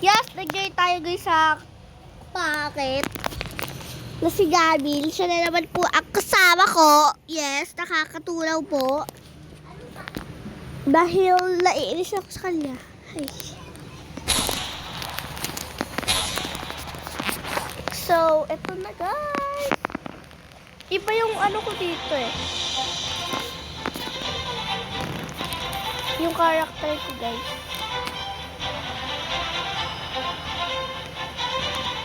Yes, nag-join tayo guys sa packet na si Gabil. Siya na naman po ang kasama ko. Yes, nakakatulaw po. Dahil naiinis ako sa kanya. Ay. So, eto na guys. Iba yung ano ko dito eh. Yung character ko guys.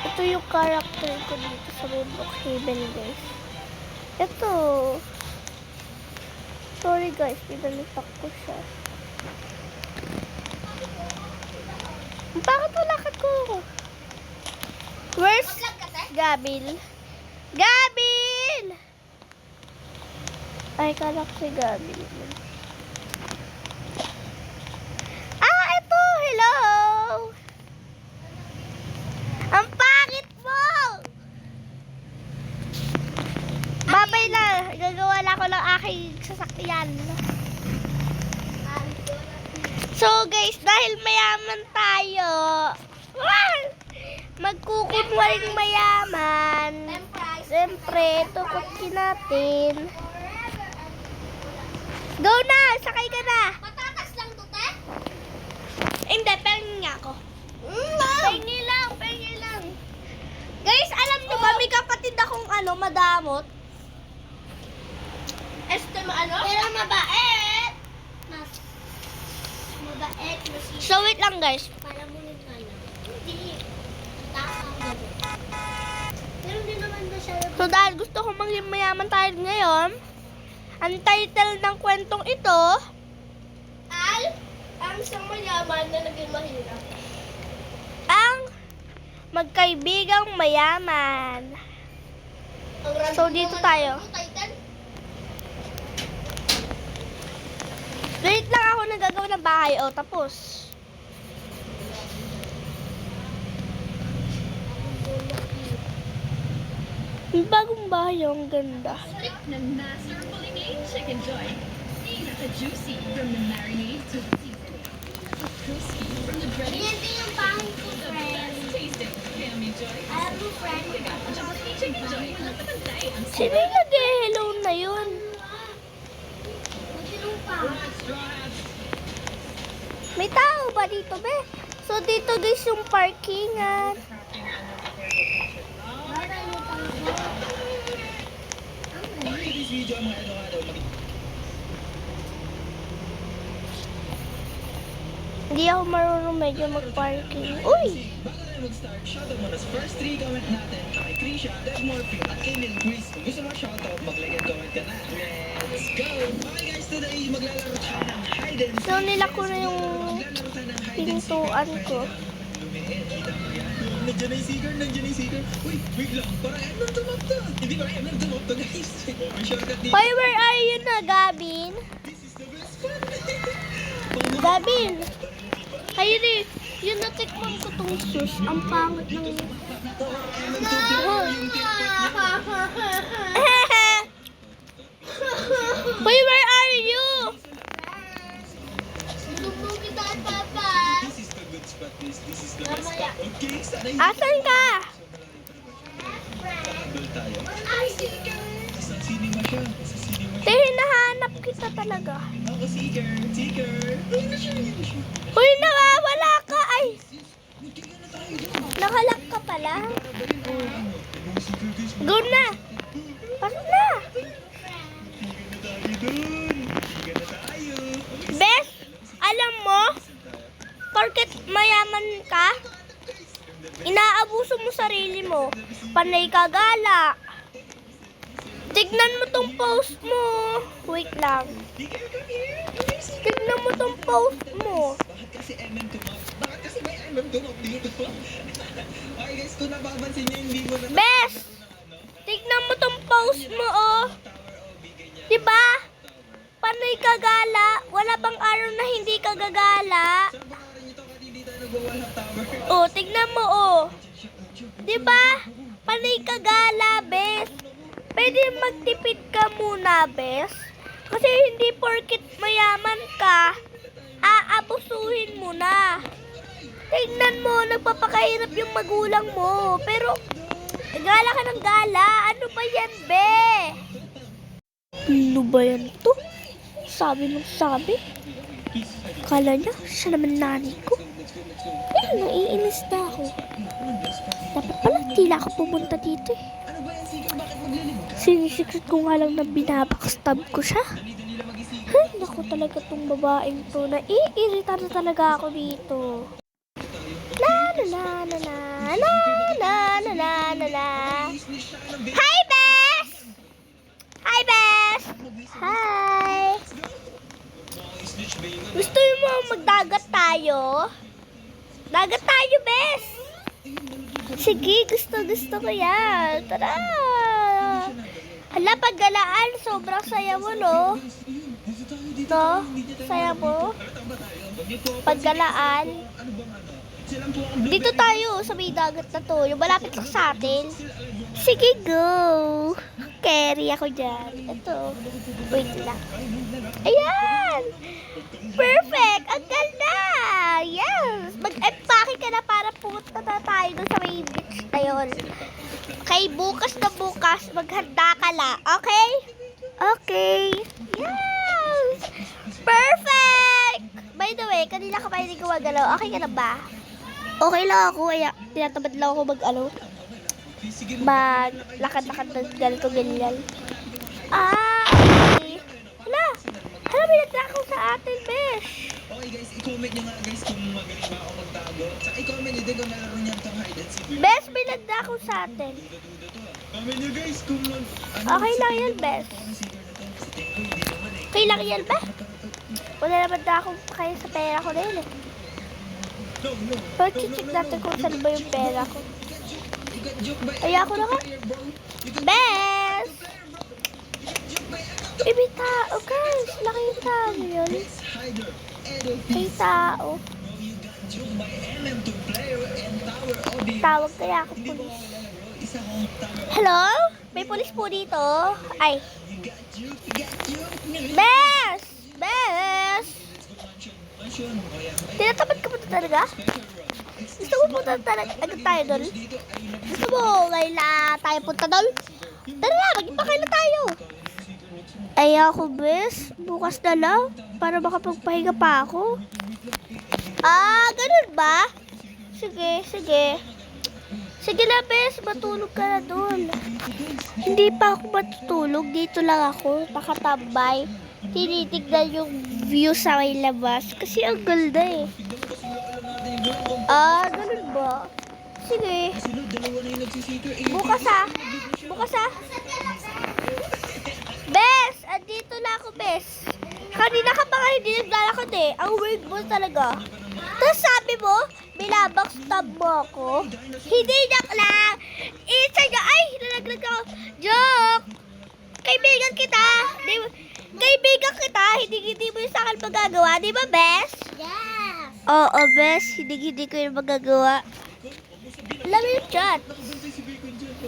Ito yung character ko dito sa Rainbow Haven guys. Ito. Sorry guys, pinalitak ko siya. Bakit wala ka ko? Where's Gabil? Gabil! Ay, kala ko si Gabil. Ah, ito! Hello! Ang pangit mo! Babay na! Gagawa na ako ng aking sasakyan. So guys, dahil mayaman tayo, magkukunwaring mayaman. Siyempre, tukutin natin. Go na! Sakay ka na! Patatas lang to, te? Hindi, pengi nga ako. Pengi lang. Guys, alam niyo ba, may kapatid akong madamot. Pero mabait. Mabait. So, wait lang guys. Para mo nito Hindi. Takang gabi. Pero hindi naman masyado. So, dahil gusto ko maging mayaman tayo ngayon, ang title ng kwentong ito, Ang isang mayaman na naging mahirap. ang magkaibigang mayaman. So, dito tayo. Wait lang ako nagagawa ng bahay. O, tapos. Yung bagong bahay, ang ganda. ng master Philippine chicken joint. The juicy from the marinade to the seasoning. The crispy from the breading. Yan din yung bahay ko, The friend. best tasting Cammy joint. Alam mo, friend. Jollibee chicken joint. Walang kapantay ang Sino yung nag-hello na yun? Magsilong pa. May tao ba dito, be? So, dito guys yung parkingan. Babay mo pa ako. Hindi ako marunong medyo mag-parking. Uy! Bago tayo mag-start, shoutout muna sa first 3 comment natin kay Krisha, Dev Morphine at Emil Quiz. Kung gusto mo shoutout, mag-like and comment ka na. Let's go! Okay guys, today maglalaro tayo ng hide and seek. So, nilak ko na yung Maglalaro tayo ng hide and seek. pintuan ko. Lumiit, kita mo yan. Nandiyan na yung seeker, Uy, wait lang, parang Emil tumap to. Hindi parang Emil tumap to guys. May shortcut dito. Hoy, where are you na, Gabin? This is the best spot. Gabin! Ayun eh, yun natikman ko tong sus. Ang pangit ng... Hoy, where are you? Tulog kita at papa. This is the good spot, this is the best spot. Okay, sana hindi Asan ka? handle tayo. Ay, sige. Sa cinema siya. Sa cinema siya. Te, hinahanap kita talaga. Ako, seeker. Uy, na siya. Hoy, nawawala ka. Ay, Magkaya na tayo dyan. nakalak ka pala. Ibang seeker, guys. Go na. Pasok na. Magkaya na tayo dun. Magkaya na tayo. Okay, Bes, alam mo, porket mayaman ka, inaabuso mo sarili mo. Panay ka gala. Tignan mo tong post mo. Wait lang. seeker, come here. Come here, seeker. Tignan mo tong post mo. Bakit kasi tumap? Bakit kasi may tumap dito? Okay guys, kung napapansin niyo, hindi mo na... Bes, tignan mo tong post mo, oh. Tower OB, ganyan. Diba? Panay ka gala. Wala bang araw na hindi ka gagala? Saan ba karin nyo to? Kasi hindi tayo nagawa ng tower. Oh, tignan mo, oh. Diba? Panay ka gala, Bes. Pwede magtipid ka muna, Bes. Kasi hindi porkit mayaman ka, aabusuhin mo na. Tignan tingnan mo, nagpapakahirap yung magulang mo. Pero, gala ka ng gala. Ano ba yan, be? Ano ba yan to? Sabi ng sabi. Kala niya, siya naman nanay ko. Ay, naiinis na ako. Dapat pala, tila ako pumunta dito eh. Ano ba yan, Siko? Bakit maglilim ka? Sinisikret ko nga lang na binabackstab ko siya. Dali-dali lang magising. Ay, naku talaga tong babaeng to. Naiirita na talaga ako dito. La la la la la la la la la la la. Hi, Bes! Hi, Bes! Hi! Gusto mo magdagat tayo? Dagat tayo, Bes! Sige, gusto ko yan. Tara! Hala, paggalaan, sobrang saya mo, no? No? Saya mo? Paggalaan. Dito tayo, sa may dagat na to. Yung malapit lang sa atin. Sige, go! Carry ako dyan. Ito. Wait lang. Ayan! Perfect! Ang ganda! Yes! Mag-empake ka na para pumunta na tayo dun sa may beach na yun. Okay, bukas na bukas, maghanda ka la. Okay? Okay. Yes! Perfect! By the way, kanina ka pa hindi gumagalaw. Okay ka na ba? Okay lang ako. Ay, tinatamad lang ako maglakad-lakad ng ganito-ganyan. Okay. Hala! Hala, may nagtakaw sa atin, besh! Okay guys, i-comment nyo nga guys kung magaling ba ako magtago. Tsaka i-comment nyo din kung nalaro niya itong hide and seek. Besh, may nagtakaw sa atin. Duda-duda to ah. Comment nyo guys kung Okay lang yan, besh. ang secret na to. Kasi tingin ko hindi naman eh. Okay lang yan ba? Wala naman na akong kaya sa pera ko na yun eh. No. Pero chichik natin kung saan ba yung pera ko. You got joke by Ay, ako na nga. player, bro. You got Bes! joke by Ibi tao, guys. Laki yung tao yun. Best hider, Edo May tao. Bro, you got joke by MM2 player and Tower Obi. Tawag kaya ako Hindi mo pulis. ako kilala bro. Isa akong Tower Obi. Hello? May pulis po dito. Ay. You got joke. Bes! Bes! Mansion. O yan. Tinatamad ka ba ito talaga? Gusto mo punta talaga agad tayo doon? Dito ay Gusto mo kaila tayo punta doon? Tara na, mag-ipakay na tayo. Ay ako, Bes. Bukas na lang. Para makapagpahinga pa ako. Ah, ganun ba? Sige, sige. Sige na, Bes. Matulog ka na doon. Hindi pa ako matutulog. Dito lang ako. Nakatambay. Tinitignan yung view sa may labas. Kasi ang ganda eh. Ah, ganun ba? Sige. Sunod, dalawa na yung nagsisecret. Bukas ha. Bukas ha. Bes! Andito na ako, Bes. Kanina ka pa nga hindi naglalakad eh. Ang weird mo talaga. Tapos sabi mo, binabackstab mo ako. Hindi joke lang. Isa niya, ay, nalaglag ako. Joke! Kaibigan kita. Kaibigan kita. Hindi mo yung sa akin magagawa. Di ba, Bes? Yes! Oo, Bes. Hindi ko yung magagawa. Alam mo yung chat.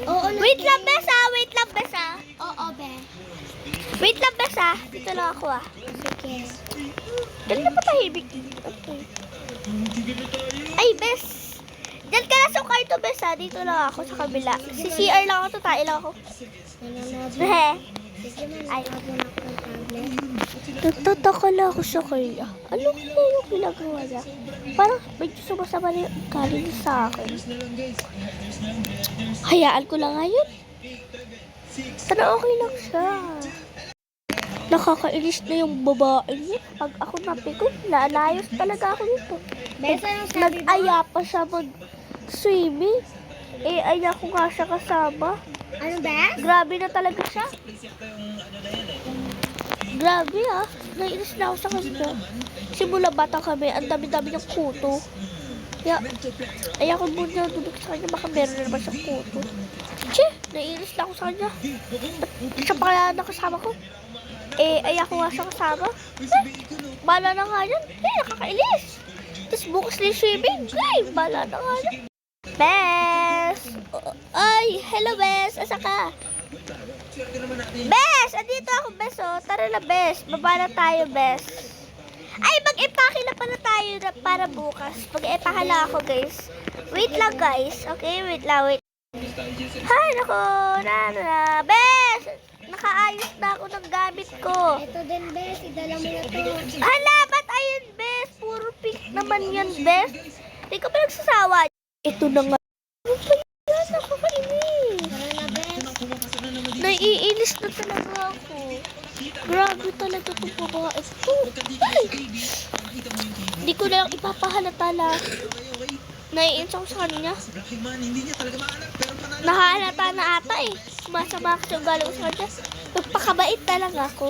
Oo, Wait lang, Bes ha. Wait lang, Bes ha. Oo, be. Wait lang, Bes ha. Dito lang ako ah. Sige. Dali na patahibig. Okay. Ay, Bes. Diyan ka na sa kwarto, Bes ha. Dito lang ako sa kabila. Si CR lang ako. Tayo lang ako. Nanonood. Hehe. Sige na, Ay. nanonood na ako ng tablet. Nagtataka lang ako sa kanya. Ano ko yung ginagawa niya? Parang medyo sumasama na yung ugali niya sa akin. Hayaan ko lang ngayon. Sana okay lang siya. Nakakainis na yung babae niya. Pag ako napikon, nalayos talaga ako nito. Besa yung sabi mo? Nag-aya pa siya mag-swimming. Eh, aya ko nga siya kasama. Ano, Bes? Grabe na talaga siya. Grabe ah. Nainis na ako sa kanya. Simula bata kami, ang dami-dami niyang kuto. Kaya, ayoko muna duduk sa kanya, baka meron na naman siyang kuto. Che, nainis na ako sa kanya. Ba't siya pa kaya nakasama ko? Eh, ayoko nga siya kasama. Bala na nga yan. Eh, nakakainis. Tapos bukas na yung swimming. Ay, bala na nga yan. Bes! Ay, hello Bes! Asa ka? Bes! Andito ako, Bes, oh. Tara na, Bes. Baba na tayo, Bes. Ay, mag-epake na pala tayo para bukas. Mag-epake lang ako, guys. Wait lang, guys. Okay, wait lang, wait. Hay, nako. Bes! Nakaayos na ako ng gamit ko. Ito din, Bes. Idala mo na to. Hala, ba't ayun, Bes? Puro pink naman yan, Bes. Hindi ka pa nagsasawa. Ito na nga. Ano ba yan? Nakakainis. Tara na, Bes. Naiinis na talaga ako. Grabe talaga itong babae ito. Ay! Hindi ko na lang ipapahalata na. Naiinis ako sa kanya. Lucky man, hindi niya talaga mahanap. Pero panalo. Nahalata na ata eh. Masama kasi yung galing ko sa kanya. Magpakabait talaga ako.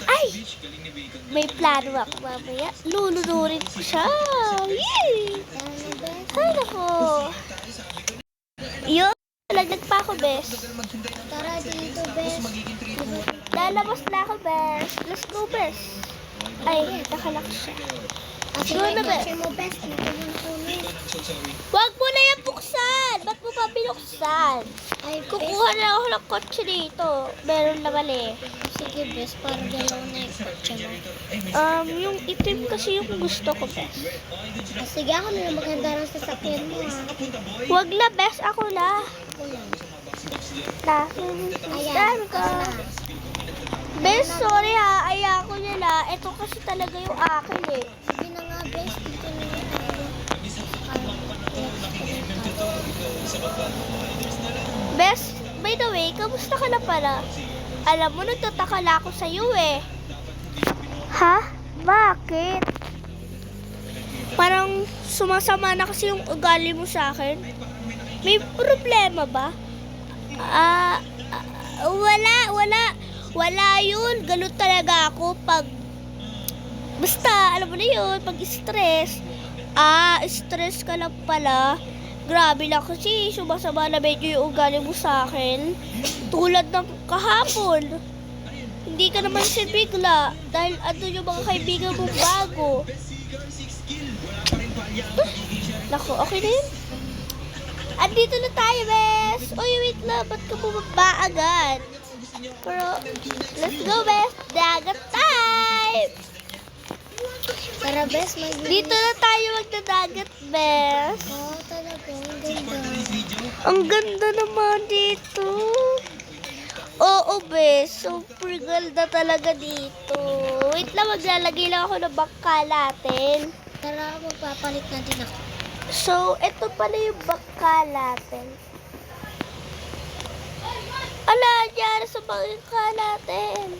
Ay! May plano ako mamaya. Lulunurin ko siya. Yay! Tara na, Bes. Ay, nako. Yun. Laglag pa ako, Bes. Tara dito, Bes. Lalabas na ako, Bes. Let's go, Bes. Ay, nakalak siya. Kasi Doon na, Bes. kasi mo, Bes. Dito yung puno. Huwag mo na yan buksan! Ba't mo pa binuksan? Ay, Bes. Kukuha na ako ng kotse dito. Meron naman eh. Sige, Bes. Para dalawa na yung kotse mo. Yung itim kasi yung gusto ko, Bes. Ah, sige, ako na lang maganda ng sasakyan mo, ha. Huwag na, Bes. Ako na. Ako lang. Saan ka? Bes, sorry ha. Aya ko nila. Ito kasi talaga yung akin eh. Sige na nga, Bes. Dito na lang tayo. Bes, by the way, kamusta ka na pala? Alam mo, nagtataka na ako sa'yo eh. Ha? Bakit? Parang sumasama na kasi yung ugali mo sa akin. May problema ba? Wala yun. Ganun talaga ako pag, basta, alam mo na yun, pag stress. Stress ka lang pala. Grabe lang kasi, sumasama na medyo yung ugali mo sa akin. Tulad ng kahapon. Hindi ka naman si bigla. Dahil ano yung mga kaibigan mong bago. Naku, okay na yun. Andito na tayo, Bes. Uy, wait lang. Ba't ka bumaba agad? Pero, let's go, Bes. Dagat time! Tara, Bes. Dito na tayo magdadagat, Bes. Oo, talaga. Ang ganda. Ang ganda naman dito. Oo, Bes. Super ganda talaga dito. Wait lang, maglalagay lang ako ng bangka natin. Tara, magpapalit na din ako. So, ito pala yung bangka natin. Ala, nangyari sa bangka natin.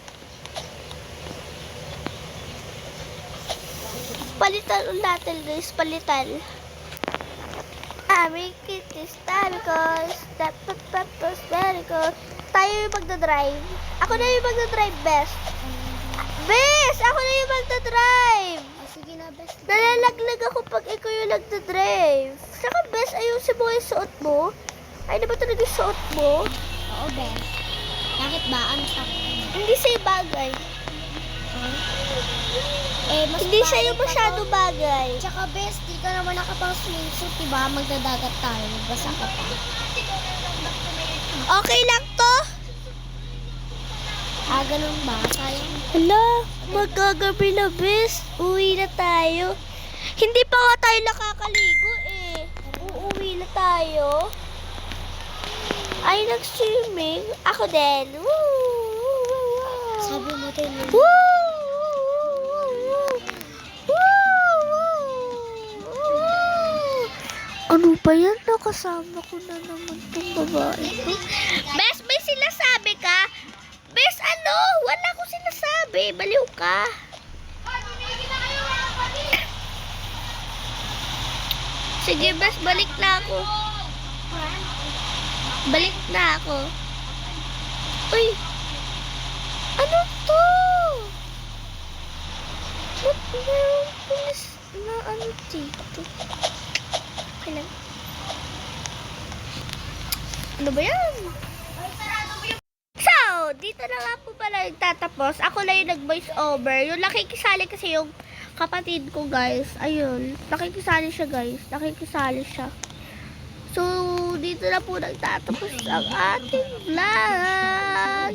Palitan ulit natin, guys. Palitan. Make it this time because step very good. Tayo yung magdadrive. Ako na yung magdadrive, best. Bes! Ako na yung magdadrive. Ah, sige na, Bes. Nalalaglag ako pag ikaw yung nagdadrive. Saka, bes, ayusin mo yung suot mo. Ay, na ba talaga yung suot mo? Oo, Bes. Bakit ba? Ano sa Hindi sa'yo bagay. mas Hindi bagay sa'yo pa masyado to. bagay. Tsaka, Bes, di ka naman nakapang swimsuit, diba? Magdadagat tayo. Basa ka pa. Okay lang to? Ganun ba? Sayang. Hala, magkagabi na, bes. Uwi na tayo. Hindi pa nga tayo nakakaligo eh. Uuwi na tayo. Ay, nag-swimming. Ako din. Woo! Sabi mo din. Ano ba yan? Nakasama ko na naman itong babae ko. Bes, may sinasabi ka? Bes, ano? Wala ko sinasabi. Baliw ka. Sige, Bes, balik na ako. Balik na ako. Uy! Ano to? Ba't meron pulis na ano dito? Okay lang. Ano ba yan? So, dito na nga po pala nagtatapos. Ako na yung nag-voice over. Yung nakikisali kasi yung kapatid ko, guys. Ayun. Nakikisali siya, guys. Nakikisali siya. So, dito na po nagtatapos ang ating vlog.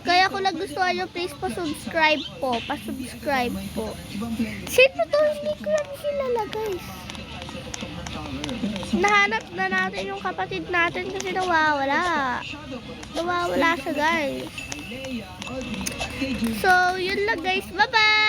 Kaya kung nagustuhan nyo, please pa-subscribe po. Pa-subscribe po. Sino to? Hindi ko lang kilala, guys. Nahanap na natin yung kapatid natin kasi nawawala. Nawawala siya, guys. So, yun lang, guys. Bye-bye!